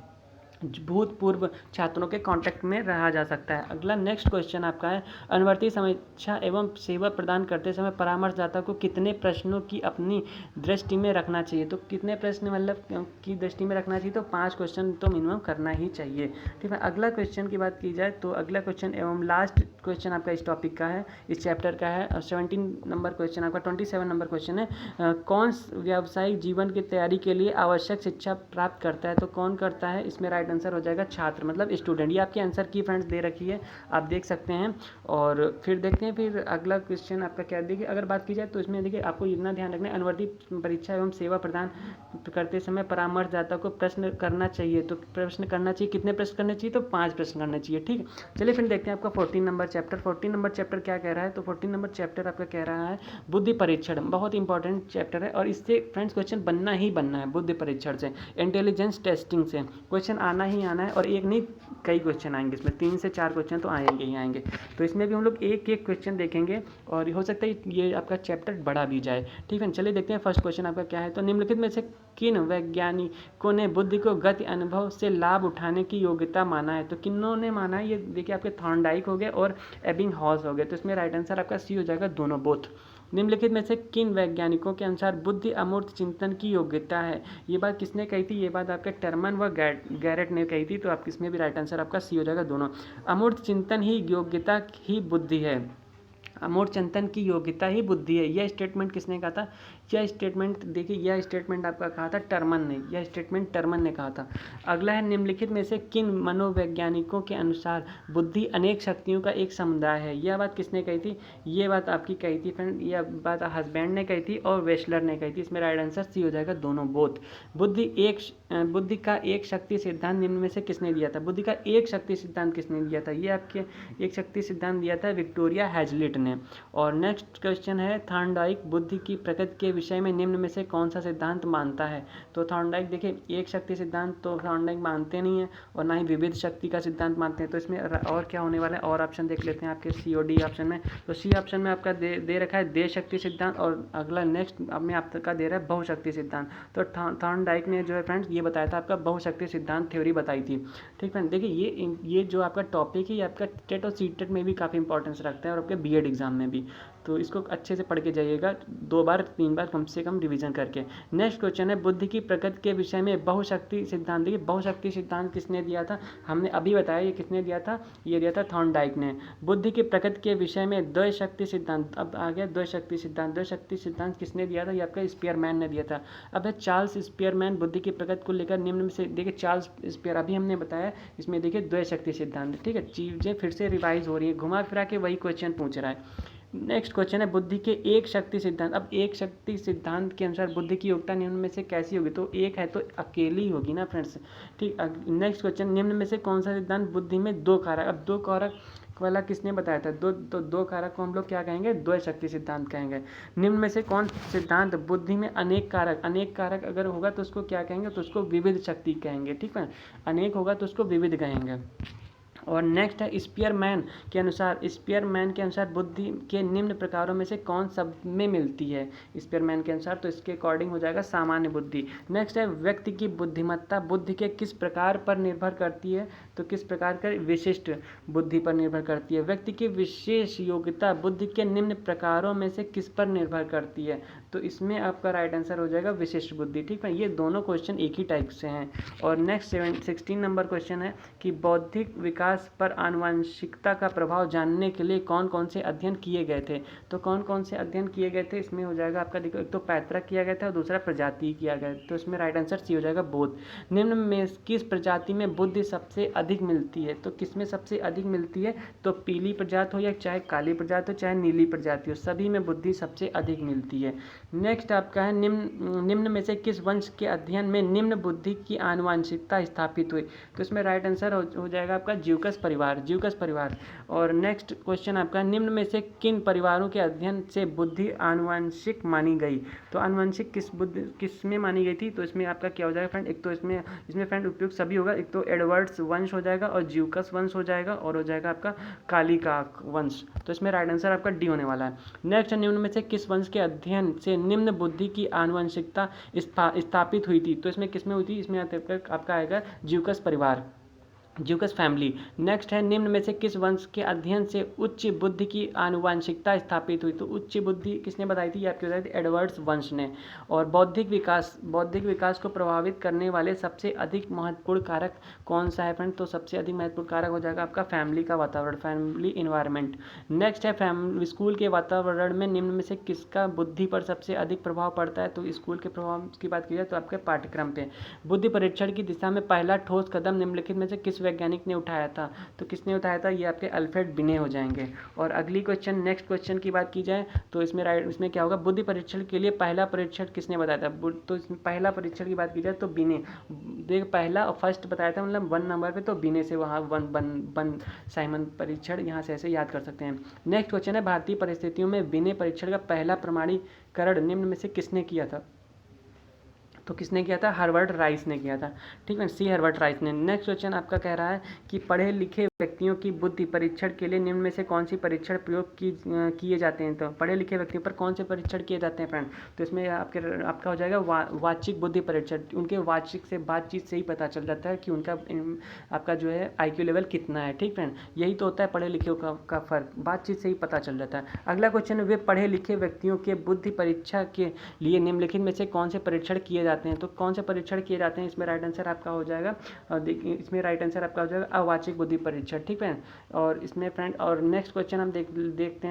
भूतपूर्व छात्रों के कांटेक्ट में रहा जा सकता है। अगला नेक्स्ट क्वेश्चन आपका है, अनुवर्ती समीक्षा एवं सेवा प्रदान करते समय परामर्शदाता को कितने प्रश्नों की अपनी दृष्टि में रखना चाहिए, तो कितने प्रश्न मतलब की दृष्टि में रखना चाहिए, तो 5 क्वेश्चन तो मिनिमम करना ही चाहिए, ठीक है। अगला क्वेश्चन की बात की जाए तो अगला क्वेश्चन एवं लास्ट क्वेश्चन आपका इस टॉपिक का है, इस चैप्टर का है, 17 नंबर क्वेश्चन आपका 27 नंबर क्वेश्चन है, कौन व्यावसायिक जीवन की तैयारी के लिए आवश्यक शिक्षा प्राप्त करता है, तो कौन करता है, इसमें राइट आंसर हो जाएगा छात्र मतलब स्टूडेंट। ये आपके आंसर की फ्रेंड्स दे रखी है, आप देख सकते हैं। और फिर देखते हैं फिर अगला क्वेश्चन आपका क्या, देखिए अगर बात की जाए तो इसमें देखिए आपको इतना ध्यान रखना है, अनुवर्ती परीक्षा एवं सेवा प्रदान करते समय परामर्शदाता को प्रश्न करना चाहिए, तो प्रश्न करना चाहिए, कितने प्रश्न करने चाहिए, तो 5 प्रश्न करने चाहिए, ठीक है। चलिए फिर देखते हैं आपका 14 नंबर चैप्टर। 14 नंबर चैप्टर क्या कह रहा है, तो 14 नंबर चैप्टर आपका कह रहा है बुद्धि परीक्षण, बहुत इंपॉर्टेंट चैप्टर है और इससे फ्रेंड्स क्वेश्चन बनना ही बनना है। बुद्धि परीक्षण से, इंटेलिजेंस टेस्टिंग से क्वेश्चन आना ही आना है, और एक नहीं कई क्वेश्चन आएंगे इसमें, 3 से 4 क्वेश्चन तो आएंगे ही आएंगे। तो इसमें भी हम लोग एक एक क्वेश्चन देखेंगे और हो सकता है ये आपका चैप्टर बढ़ा भी जाए, ठीक है। चलिए देखते हैं फर्स्ट क्वेश्चन आपका क्या है, तो निम्नलिखित में से किन वैज्ञानिकों ने बुद्धि को गति अनुभव से लाभ उठाने की योग्यता माना है, तो किन्हों ने माना है, ये देखिए आपके थॉर्नडाइक हो गए और एबिंगहॉस हो गए, तो इसमें राइट आंसर आपका सी हो जाएगा, दोनों बोथ। निम्नलिखित में से किन वैज्ञानिकों के अनुसार बुद्धि अमूर्त चिंतन की योग्यता है, ये बात किसने कही थी, ये बात आपके टर्मन व गैरेट ने कही थी, तो आप इसमें भी राइट आंसर आपका सी हो जाएगा, दोनों। अमूर्त चिंतन ही योग्यता ही बुद्धि है, अमूर्त चिंतन की योग्यता ही बुद्धि है, यह स्टेटमेंट किसने कहा था, यह स्टेटमेंट देखिए, यह स्टेटमेंट आपका कहा था टर्मन ने, यह स्टेटमेंट टर्मन ने कहा था। अगला है, निम्नलिखित में से किन मनोवैज्ञानिकों के अनुसार बुद्धि अनेक शक्तियों का एक समुदाय है, यह बात किसने कही थी, ये बात आपकी कही थी फ्रेंड, यह बात हस्बैंड ने कही थी और वेस्लर ने कही थी, इसमें राइट आंसर सी हो जाएगा, दोनों बोथ। बुद्धि का एक शक्ति सिद्धांत निम्न में से किसने दिया था, बुद्धि का एक शक्ति सिद्धांत किसने दिया था, ये आपके एक शक्ति सिद्धांत दिया था विक्टोरिया हैजलिट ने। और नेक्स्ट क्वेश्चन है, थॉर्नडाइक बुद्धि की प्रकृति के विषय में निम्न में से कौन सा सिद्धांत मानता है? तो थॉर्नडाइक देखिए एक शक्ति सिद्धांत तो थॉर्नडाइक मानते नहीं है और ना ही विविध शक्ति का सिद्धांत मानते हैं। तो इसमें और क्या होने वाला है, और ऑप्शन देख लेते हैं आपके सी और डी ऑप्शन में। तो सी ऑप्शन में आपका दे रखा है देश शक्ति सिद्धांत और अगला नेक्स्ट में आपका दे रहा है बहुशक्ति सिद्धांत। तो थॉर्नडाइक ने जो है फ्रेंड्स ये बताया था आपका बहुशक्ति सिद्धांत थ्योरी बताई थी। ठीक फ्रेंड, देखिए ये जो आपका टॉपिक है ये आपका टेट और सीटेट में भी काफ़ी इंपॉर्टेंस रखता है और आपके बीएड एग्जाम में भी। तो इसको अच्छे से पढ़ के जाइएगा 2 बार 3 बार कम से कम रिवीजन करके। नेक्स्ट क्वेश्चन है बुद्धि की प्रकृति के विषय में बहुशक्ति सिद्धांत। देखिए बहुशक्ति सिद्धांत किसने दिया था, हमने अभी बताया ये किसने दिया था, ये दिया था थॉर्नडाइक ने। बुद्धि की प्रकृति के विषय में द्वैशक्ति सिद्धांत, अब आ गया द्वैशक्ति सिद्धांत। द्वैशक्ति सिद्धांत किसने दिया था, ये आपका स्पीयरमैन ने दिया था। अब है चार्ल्स स्पीयरमैन बुद्धि की प्रकृति को लेकर निम्न में से, देखिए चार्ल्स स्पीयर अभी हमने बताया, इसमें देखिए द्वैशक्ति सिद्धांत। ठीक है, चीज़ें फिर से रिवाइज हो रही है, घुमा फिरा के वही क्वेश्चन पूछ रहा है। नेक्स्ट क्वेश्चन है बुद्धि के एक शक्ति सिद्धांत। अब एक शक्ति सिद्धांत के अनुसार बुद्धि की योग्यता निम्न में से कैसी होगी, तो एक है तो अकेली होगी ना फ्रेंड्स। ठीक, नेक्स्ट क्वेश्चन निम्न में से कौन सा सिद्धांत बुद्धि में 2 कारक। अब 2 कारक वाला किसने बताया था, दो कारक को हम लोग क्या कहेंगे, द्वैशक्ति सिद्धांत कहेंगे। निम्न में से कौन सिद्धांत बुद्धि में अनेक कारक अगर होगा तो उसको क्या कहेंगे, तो उसको विविध शक्ति कहेंगे। ठीक है, अनेक होगा तो उसको विविध कहेंगे। और नेक्स्ट है स्पीयरमैन के अनुसार बुद्धि के निम्न प्रकारों में से कौन सब में मिलती है स्पीयरमैन के अनुसार, तो इसके अकॉर्डिंग हो जाएगा सामान्य बुद्धि। नेक्स्ट है व्यक्ति की बुद्धिमत्ता बुद्धि के किस प्रकार पर निर्भर करती है, तो किस प्रकार का, विशिष्ट बुद्धि पर निर्भर करती है। व्यक्ति की विशेष योग्यता बुद्धि के निम्न प्रकारों में से किस पर निर्भर करती है, तो इसमें आपका राइट आंसर हो जाएगा विशिष्ट बुद्धि। ठीक है, ये दोनों क्वेश्चन एक ही टाइप से हैं। और नेक्स्ट 16 नंबर क्वेश्चन है कि बौद्धिक विकास पर आनुवंशिकता का प्रभाव जानने के लिए कौन कौन से अध्ययन किए गए थे, तो कौन कौन से अध्ययन किए गए थे, इसमें हो जाएगा आपका देखो, एक तो पैतृक किया गया था और दूसरा प्रजाति किया गया, तो इसमें राइट आंसर सी हो जाएगा बोध। निम्न में किस प्रजाति में बुद्धि सबसे अधिक मिलती है, तो किसमें सबसे अधिक मिलती है, तो पीली प्रजाति हो या चाहे काली प्रजाति हो चाहे नीली प्रजाति हो, सभी में बुद्धि सबसे अधिक मिलती है। नेक्स्ट आपका है निम्न में से किस वंश के अध्ययन में निम्न बुद्धि की आनुवंशिकता स्थापित हुई, तो इसमें राइट आंसर हो जाएगा आपका ज्यूकस परिवार। और नेक्स्ट क्वेश्चन आपका निम्न में से किन परिवारों के अध्ययन से बुद्धि आनुवंशिक मानी गई, तो आनुवंशिक किस में मानी गई थी, तो इसमें आपका क्या हो जाएगा फ्रेंड, एक तो इसमें फ्रेंड उपयुक्त सभी होगा, एक तो एडवर्ड्स वंश हो जाएगा और ज्यूकस वंश हो जाएगा और हो जाएगा आपका कालिका वंश, तो इसमें राइट आंसर आपका डी होने वाला है। नेक्स्ट निम्न में से किस वंश के अध्ययन से निम्न बुद्धि की आनुवंशिकता स्थापित हुई थी, तो इसमें किसमें हुई थी, इसमें आपका आएगा ज्यूकस फैमिली। नेक्स्ट है निम्न में से किस वंश के अध्ययन से उच्च बुद्धि की आनुवंशिकता स्थापित हुई, तो उच्च बुद्धि किसने बताई थी, आपकी बताई थी एडवर्ड्स वंश ने। और बौद्धिक विकास को प्रभावित करने वाले सबसे अधिक महत्वपूर्ण कारक कौन सा है फ्रेंड, तो सबसे अधिक महत्वपूर्ण कारक हो जाएगा आपका फैमिली का वातावरण, फैमिली इन्वायरमेंट। नेक्स्ट है स्कूल के वातावरण में निम्न में से किसका बुद्धि पर सबसे अधिक प्रभाव पड़ता है, तो स्कूल के प्रभाव की बात की जाए तो आपके पाठ्यक्रम पे। बुद्धि परीक्षण की दिशा में पहला ठोस कदम निम्नलिखित में से किस वैज्ञानिक ने उठाया था, तो किसने उठाया था, ये आपके अल्फ्रेड बिने हो जाएंगे। और अगली क्वेश्चन नेक्स्ट क्वेश्चन की बात की जाए तो इसमें क्या होगा, बुद्धि परीक्षण के लिए पहला परीक्षण किसने बताया था, तो इसमें पहला परीक्षण की बात की जाए तो बिने, देख पहला और फर्स्ट बताया था, मतलब 1 नंबर पे, तो बिने से वहाँ वन साइमन परीक्षण यहाँ से ऐसे याद कर सकते हैं। नेक्स्ट क्वेश्चन है भारतीय परिस्थितियों में बिने परीक्षण का पहला प्रमाणीकरण निम्न में से किसने किया था, तो किसने किया था, हर्बर्ट राइस ने किया था। ठीक है, सी हर्बर्ट राइस ने। नेक्स्ट क्वेश्चन आपका कह रहा है कि पढ़े लिखे व्यक्तियों की बुद्धि परीक्षण के लिए निम्न में से कौन सी परीक्षण प्रयोग किए जाते हैं, तो पढ़े लिखे व्यक्तियों पर कौन से परीक्षण किए जाते हैं फ्रेंड, तो इसमें आपका हो जाएगा वाचिक बुद्धि परीक्षण। उनके वाचिक से बातचीत से ही पता चल जाता है कि उनका आपका जो है IQ लेवल कितना है। ठीक फ्रेंड, यही तो होता है पढ़े लिखे का फर्क, बातचीत से ही पता चल जाता है। अगला क्वेश्चन है वे पढ़े लिखे व्यक्तियों के बुद्धि परीक्षा के लिए निम्नलिखित में से कौन से परीक्षण किए जाते हैं, तो कौन से परीक्षण किए जाते हैं, इसमें राइट आंसर आपका हो जाएगा, इसमें राइट आंसर आपका हो जाएगा अवाचिक बुद्धि परीक्षण। ठीक है, और इसमें फ्रेंड और नेक्स्ट क्वेश्चन हम देख लेते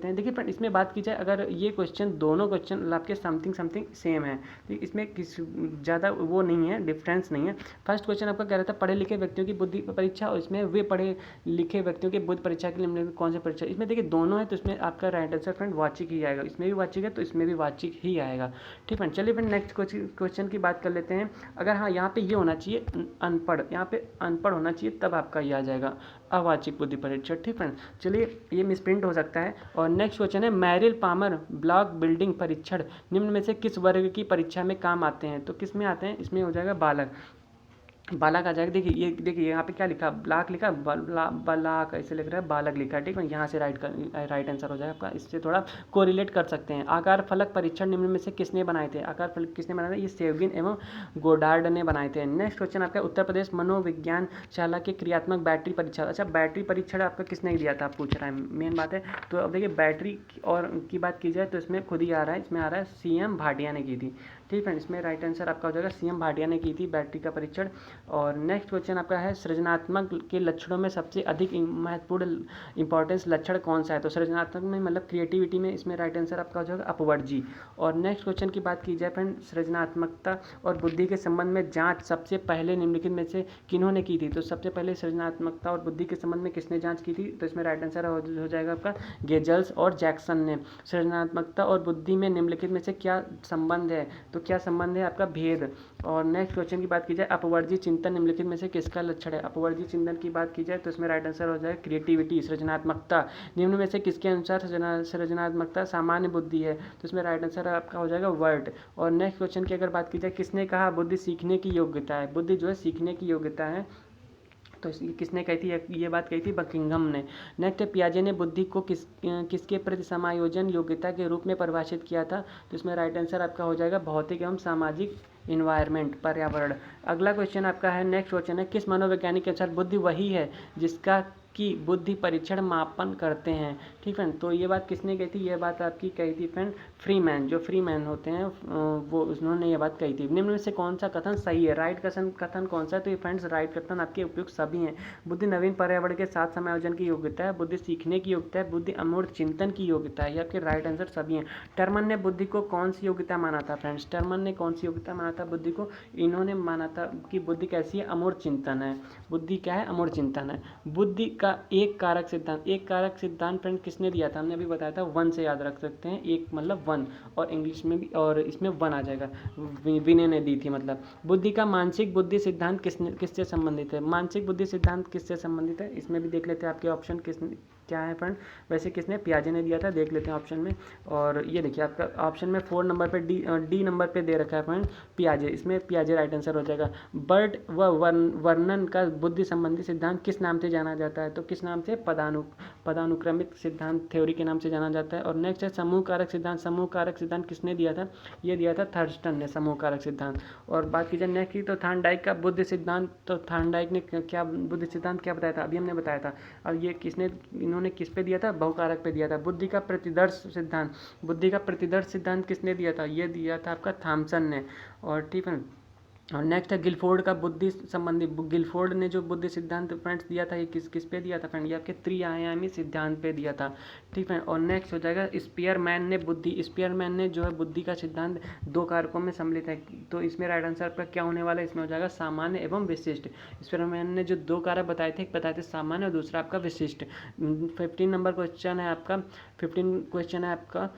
हैं। देखिए फ्रेंड, इसमें बात की जाए अगर ये दोनों क्वेश्चन आपके समथिंग सेम है, तो इसमें किस ज़्यादा वो नहीं है, डिफरेंस नहीं है। फर्स्ट क्वेश्चन आपका कह रहा था पढ़े लिखे व्यक्तियों की बुद्धि परीक्षा, और इसमें वे पढ़े लिखे व्यक्तियों की बुद्धि परीक्षा के लिए कौन से परीक्षा, इसमें देखिए दोनों है, तो इसमें आपका राइट आंसर फ्रेंड वाचिक ही आएगा, इसमें भी वाचिक है तो इसमें भी वाचिक ही आएगा। ठीक है, चलिए फ्रेंड नेक्स्ट क्वेश्चन की बात कर लेते हैं। अगर हाँ यहाँ पे ये होना चाहिए अनपढ़, यहाँ पे अनपढ़ होना चाहिए, तब आपका ये आ जाएगा अवाचिक बुद्धि परीक्षण। ठीक फ्रेंड, चलिए ये मिसप्रिंट हो सकता है। और नेक्स्ट क्वेश्चन है मैरिल पामर ब्लॉक बिल्डिंग परीक्षण निम्न में से किस वर्ग की परीक्षा में काम आते हैं? तो किस में आते हैं? इसमें हो जाएगा बालक, बालक आ जाएगा। देखिए यहाँ पे क्या लिखा, ब्लाक लिखा, बलाक ऐसे लिख रहा है, बालक लिखा है। ठीक है, यहाँ से राइट आंसर हो जाएगा आपका। इससे थोड़ा कोरिलेट कर सकते हैं। आकार फलक परीक्षण निम्न में से किसने बनाए थे? आकार फलक किसने बनाए थे? ये सेविन एवं गोडार्ड ने बनाए थे। नेक्स्ट क्वेश्चन आपका उत्तर प्रदेश मनोविज्ञान शाला के क्रियात्मक बैटरी परीक्षण। अच्छा, बैटरी परीक्षण आपका किसने दिया था, आप पूछ रहा है, मेन बात है। तो अब देखिए बैटरी और की बात की जाए तो इसमें खुद ही आ रहा है, इसमें आ रहा है CM भाटिया ने की थी। ठीक है, इसमें राइट आंसर आपका हो जाएगा CM भाटिया ने की थी बैटरी का परीक्षण। और नेक्स्ट क्वेश्चन आपका है सृजनात्मक के लक्षणों में सबसे अधिक महत्वपूर्ण इंपॉर्टेंस लक्षण कौन सा है? तो सृजनात्मक में मतलब क्रिएटिविटी में, इसमें राइट आंसर आपका हो जाएगा अपवर्जी। और नेक्स्ट क्वेश्चन की बात की जाए फ्रेंड, सृजनात्मकता और बुद्धि के संबंध में जांच सबसे पहले निम्नलिखित में से किन्होंने की थी? तो सबसे पहले सृजनात्मकता और बुद्धि के संबंध में किसने जांच की थी? तो इसमें राइट आंसर हो जाएगा आपका गेजल्स और जैक्सन ने। सृजनात्मकता और बुद्धि में निम्नलिखित में से क्या संबंध है? तो क्या संबंध है आपका? भेद। और नेक्स्ट क्वेश्चन की बात की जाए अपवर्जी चिंतन निम्नलिखित में से किसका लक्षण है? अपवर्जी चिंतन की बात की जाए तो इसमें राइट आंसर हो जाएगा क्रिएटिविटी, सृजनात्मकता। निम्न में से किसके अनुसार सृजनात्मकता सामान्य बुद्धि है? तो इसमें राइट आंसर आपका हो जाएगा वर्ड। और नेक्स्ट क्वेश्चन की अगर बात की जाए, किसने कहा बुद्धि सीखने की योग्यता है? बुद्धि जो है सीखने की योग्यता है, तो किसने कही थी ये बात? कही थी बकिंघम ने। नेक्स्ट है पियाजे ने बुद्धि को किसके प्रति समायोजन योग्यता के रूप में परिभाषित किया था? तो इसमें राइट आंसर आपका हो जाएगा भौतिक एवं सामाजिक, इन्वायरमेंट, पर्यावरण। अगला क्वेश्चन आपका है, नेक्स्ट क्वेश्चन है किस मनोवैज्ञानिक के अनुसार बुद्धि वही है जिसका की बुद्धि परीक्षण मापन करते हैं? ठीक है, तो ये बात किसने कही थी? ये बात आपकी कही थी फ्रेंड फ्रीमैन, जो फ्रीमैन होते हैं वो उन्होंने ये बात कही थी। निम्न में से कौन सा कथन सही है? राइट कथन कौन सा है? तो ये फ्रेंड्स राइट कथन आपके उपयुक्त सभी हैं। बुद्धि नवीन पर्यावरण के साथ समायोजन की योग्यता है, बुद्धि सीखने की योग्यता है, बुद्धि अमूर्त चिंतन की योग्यता है। ये आपके राइट आंसर सभी हैं। टर्मन ने बुद्धि को कौन सी योग्यता माना था फ्रेंड्स? टर्मन ने कौन सी योग्यता माना था बुद्धि को? इन्होंने माना था कि बुद्धि कैसी है? अमूर्त चिंतन है। बुद्धि क्या है? अमूर्त चिंतन है। बुद्धि का एक कारक सिद्धांत फ्रेंड किसने दिया था? हमने अभी बताया था, वन से याद रख सकते हैं, एक मतलब वन, और इंग्लिश में भी, और इसमें वन आ जाएगा, विनय ने दी थी। मतलब बुद्धि का मानसिक बुद्धि सिद्धांत किससे संबंधित है? मानसिक बुद्धि सिद्धांत किससे संबंधित है? इसमें भी देख लेते हैं आपके ऑप्शन क्या है फ्रेंड। वैसे किसने? पियाजे ने दिया था, देख लेते हैं ऑप्शन में। और ये देखिए आपका ऑप्शन में 4 नंबर पे डी नंबर पे दे रखा है फ्रेंड पियाजे, इसमें पियाजे राइट आंसर हो जाएगा। बर्ड व वर्णन का बुद्धि संबंधी सिद्धांत किस नाम से जाना जाता है? तो किस नाम से? पदानुक्रमित सिद्धांत थ्योरी के नाम से जाना जाता है। और नेक्स्ट है समूह कारक सिद्धांत। समूह कारक सिद्धांत किसने दिया था? ये दिया था थर्स्टन ने, समूह कारक सिद्धांत। और बात की जाए नेक्स्ट की, तो थार्नडाइक का बुद्धि सिद्धांत, तो थार्नडाइक ने क्या बुद्धि सिद्धांत क्या बताया था? अभी हमने बताया था। और ये किसने, इन्होंने किस पे दिया था? बहुकारक पे दिया था। बुद्धि का प्रतिदर्श सिद्धांत, बुद्धि का प्रतिदर्श सिद्धांत किसने दिया था? ये दिया था आपका थॉमसन ने। और ठीक है, और नेक्स्ट है गिलफोर्ड का बुद्धि संबंधी, गिलफोर्ड ने जो बुद्धि सिद्धांत फ्रेंड्स दिया था, ये किस पे दिया था फ्रेंड? ये आपके त्रिआयामी सिद्धांत पे दिया था। ठीक है, और नेक्स्ट हो जाएगा स्पीयरमैन ने जो है बुद्धि का सिद्धांत 2 कारकों में सम्मिलित है। तो इसमें राइट आंसर आपका क्या होने वाला है? इसमें हो जाएगा सामान्य एवं विशिष्ट। स्पीयरमैन ने जो 2 कारक बताए थे सामान्य और दूसरा आपका विशिष्ट। 15 नंबर क्वेश्चन है आपका, 15 क्वेश्चन है आपका,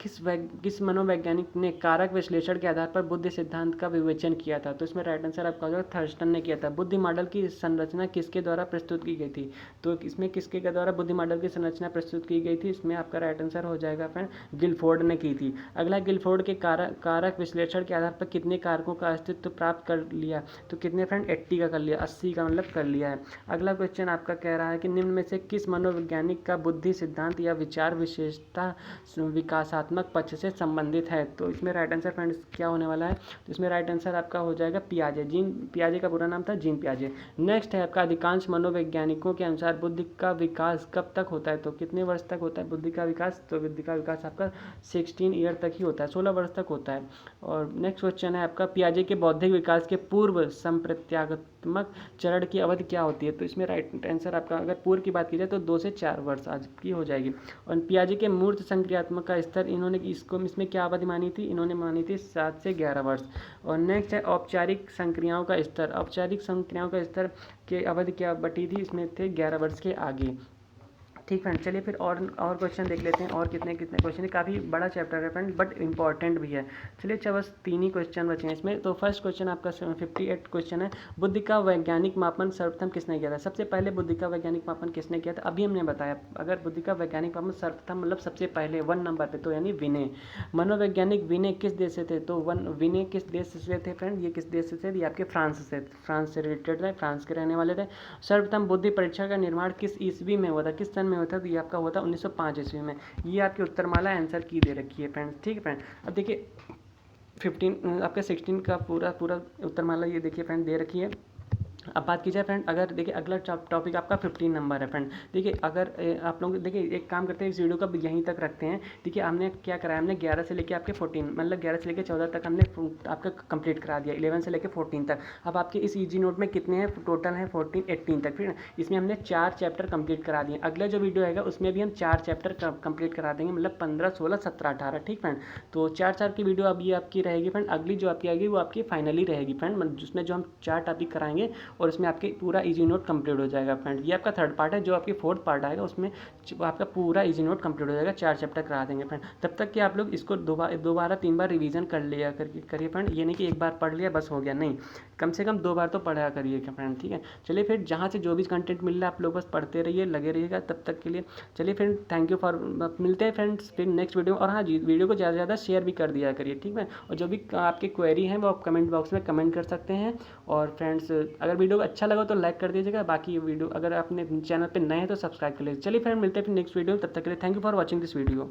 किस मनोवैज्ञानिक ने कारक विश्लेषण के आधार पर बुद्धि सिद्धांत का विवेचन किया था? तो इसमें राइट आंसर आपका हो जाएगा थर्स्टन ने किया था। बुद्धि मॉडल की संरचना किसके द्वारा प्रस्तुत की गई थी? तो इसमें किसके द्वारा बुद्धि मॉडल की संरचना प्रस्तुत की गई थी? इसमें आपका राइट आंसर हो जाएगा फ्रेंड गिलफोर्ड ने की थी। अगला, गिलफोर्ड के कारक विश्लेषण के आधार पर कितने कारकों का अस्तित्व प्राप्त कर लिया? तो कितने फ्रेंड? 80 का कर लिया, 80 का मतलब कर लिया है। अगला क्वेश्चन आपका कह रहा है कि निम्न में से किस मनोवैज्ञानिक का बुद्धि सिद्धांत या विचार विशेषता विकासात्मक पक्ष से संबंधित है? तो इसमें राइट आंसर फ्रेंड्स क्या होने वाला है? तो इसमें राइट आंसर आपका हो जाएगा पियाजे, जीन पियाजे का पूरा नाम था जीन पियाजे। नेक्स्ट है आपका, अधिकांश मनोवैज्ञानिकों के अनुसार बुद्धि का विकास कब तक होता है? तो कितने वर्ष तक होता है बुद्धि का विकास? तो बुद्धि का विकास आपका 16 ईयर तक ही होता है, 16 वर्ष तक होता है। और नेक्स्ट क्वेश्चन है आपका, पियाजे के बौद्धिक विकास के पूर्व संप्रत्यात्मक चरण की अवधि क्या होती है? तो इसमें राइट आंसर आपका, अगर पूर्व की बात की जाए तो 2 से 4 वर्ष आज की हो जाएगी। और पियाजे के मूर्त संक्रियात्मक का स्तर, इन्होंने इसमें क्या अवधि मानी थी? इन्होंने मानी थी 7 से 11 वर्ष। और नेक्स्ट है औपचारिक संक्रियाओं का स्तर। औपचारिक संक्रियाओं का स्तर की अवधि क्या बटी थी? इसमें थे 11 वर्ष के आगे। ठीक फ्रेंड, चलिए फिर और क्वेश्चन देख लेते हैं। और कितने कितने क्वेश्चन है, काफ़ी बड़ा चैप्टर है फ्रेंड, बट इंपॉर्टेंट भी है। चलिए अच्छा, बस 3 ही क्वेश्चन बचे हैं इसमें। तो फर्स्ट क्वेश्चन आपका 58 क्वेश्चन है, बुद्धि का वैज्ञानिक मापन सर्वप्रथम किसने किया था? सबसे पहले बुद्धि का वैज्ञानिक मापन किसने किया था? अभी हमने बताया, अगर बुद्धि का वैज्ञानिक मापन सर्वप्रथम मतलब सबसे पहले 1 नंबर पे, तो यानी विनय। मनोवैज्ञानिक विनय किस देश से थे? तो विनय किस देश से थे फ्रेंड? ये किस देश से थे? ये आपके फ्रांस से रिलेटेड थे, फ्रांस के रहने वाले थे। सर्वप्रथम बुद्धि परीक्षा का निर्माण किस ईस्वी में हुआ था, किस सन में हुआ था? तो ये आपका हुआ था 1905 ईस्वी में। ये आपकी उत्तरमाला आंसर की दे रखी है फ्रेंड्स, ठीक है फ्रेंड। अब देखिए 15 आपका 16 का पूरा पूरा उत्तरमाला ये देखिए फ्रेंड दे रखी है। अब बात की जाए फ्रेंड, अगर देखिए अगला टॉपिक आपका 15 नंबर है फ्रेंड। देखिए अगर आप लोग देखिए एक काम करते हैं, इस वीडियो को यहीं तक रखते हैं। देखिए हमने क्या कराया, हमने 11 से लेके आपके 14 मतलब 11 से लेके 14 तक हमने आपका कंप्लीट करा दिया, 11 से लेके 14 तक। अब आपके इस ईजी नोट में कितने हैं टोटल हैं? 18 तक। फिर इसमें हमने 4 चैप्टर कंप्लीट करा दिए। अगला जो वीडियो आएगा उसमें भी हम 4 चैप्टर कंप्लीट करा देंगे, मतलब 15, 16, 17, 18, ठीक फ्रेंड। तो 4 की वीडियो अब ये आपकी रहेगी फ्रेंड। अगली जो आपकी आएगी वो आपकी फाइनली रहेगी फ्रेंड, मतलब जिसमें जो हम 4 टॉपिक कराएंगे और उसमें आपके पूरा इजी नोट कंप्लीट हो जाएगा फ्रेंड। ये आपका 3rd पार्ट है। जो आपकी 4th पार्ट आएगा उसमें आपका पूरा इजी नोट कंप्लीट हो जाएगा, 4 चैप्टर करा देंगे फ्रेंड। तब तक कि आप लोग इसको दोबारा 3 बार रिवीजन कर लिया करिए फ्रेंड। ये नहीं कि एक बार पढ़ लिया बस हो गया, नहीं, कम से कम 2 बार तो पढ़ा करिए फ्रेंड, ठीक है। चलिए फिर जहाँ से जो भी कंटेंट मिल रहा है आप लोग बस पढ़ते रहिए, लगे रहिएगा तब तक के लिए। चलिए फ्रेंड, थैंक यू फॉर, मिलते हैं फ्रेंड्स फिर नेक्स्ट वीडियो। और हाँ जी, वीडियो को ज़्यादा से ज़्यादा शेयर भी कर दिया करिए, ठीक है। और जो भी आपकी क्वेरी हैं वो आप कमेंट बॉक्स में कमेंट कर सकते हैं। और फ्रेंड्स अगर वीडियो अच्छा लगा तो लाइक कर दीजिएगा। बाकी वीडियो अगर आपने चैनल पे नए हैं तो सब्सक्राइब कर लीजिए। चलिए फ्रेंड, मिलते हैं फिर नेक्स्ट वीडियो, तब तक के लिए thank you for watching this video.